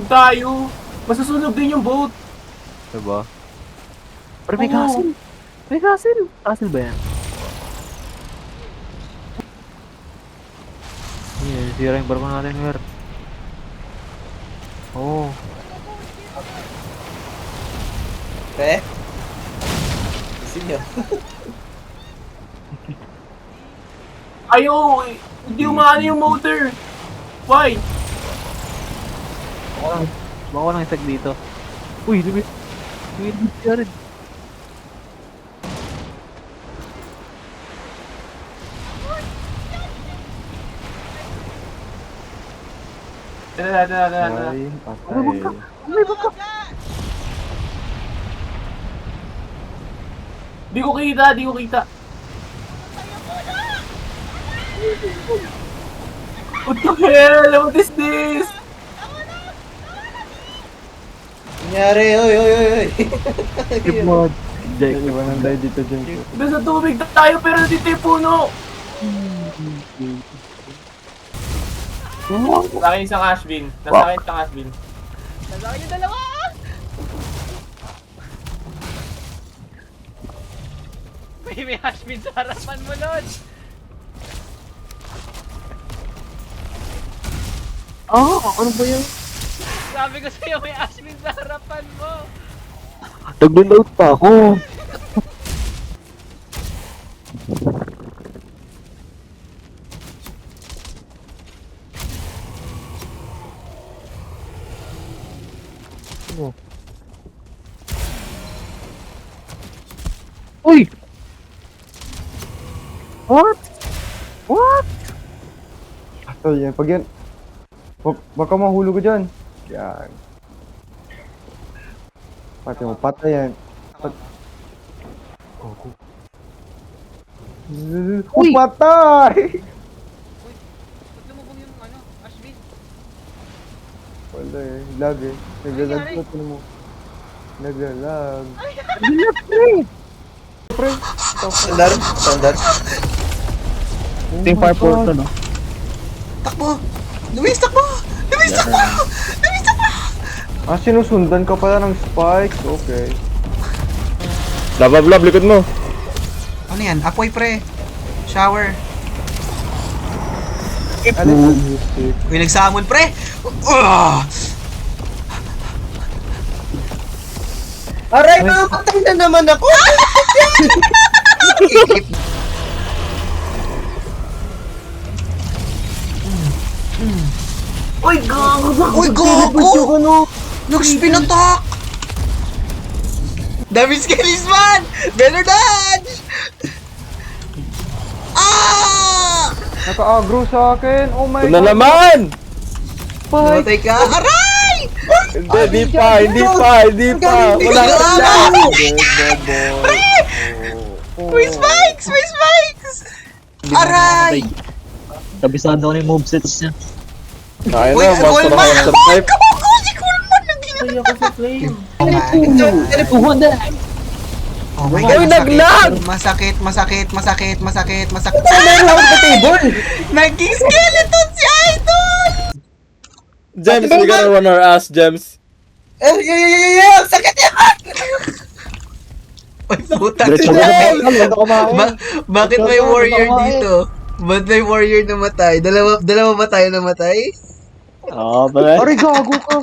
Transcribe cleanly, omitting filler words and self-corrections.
tayo. Masusunog din yung boat. Diba? Pero may Oo. castle. May castle. Castle ba yan? Sira yung barko natin, Mer. Oo. Pre? Gusto nyo? Ayaw, hindi umaano yung motor. Why? Baka walang isag dito. Uy, lumit. Lumit siya rin. Tara. Ay, patay. May baka. Di ko kita. What the hell? What is this? Nangyari, oy. Keep mod. Jake. Iba nang tayo dito dyan. Nasa tubig tayo pero dito yung puno. Sa akin isang Ashbin. Nasa akin isang Ashbin. Nasa akin yung dalawa! May hashbin sa harapan mo, Lord! Ano ba yan? Sabi ko sa'yo, may hashbin sa harapan mo! Nag-load pa ako. Uy! What? What? So, yan. Pag yan. Baka mahulog ko dyan. Yan. Pati mo, patay yan. Uy! Patay! Ba't lumubog yung hashbin? Wala eh. Lag eh. Naglalag ko. Tignan mo. Naglalag. Pre. Standard. Team Fire Portal, no? Takbo! Luis, takbo! Ah, sinusundan ka pala ng spikes. Okay. Blab, likod mo. Ano yan? Apoy, pre. Shower. Alin? Music. Uy, nagsamon, pre! Aray, patay na naman ako! Uy, gago! Uy, gago! Nag-spin attack! Dami skelis man! Better dodge! Ah! Naka-agro sa akin. Oh my Ito na god. naman! Namatay ka? Aray! Hindi pa. Wala na. May spikes! Aray! Kabisado ko na yung movesets niya. Kaya Uy, na, master Coleman! ako ng type. Gago! Si Coleman! Ay, ako sa flame. Oh my Uy, god, naglag! masakit. Meron ako sa table. Naging skeleton si Idol! Gems, we gotta run our ass, Gems. Yeah! Sakit yan! Ay, puta. Bakit may warrior dito? Ba't may warrior namatay? Dalawa ba tayo namatay? Oo, pala. Aray, gago ka.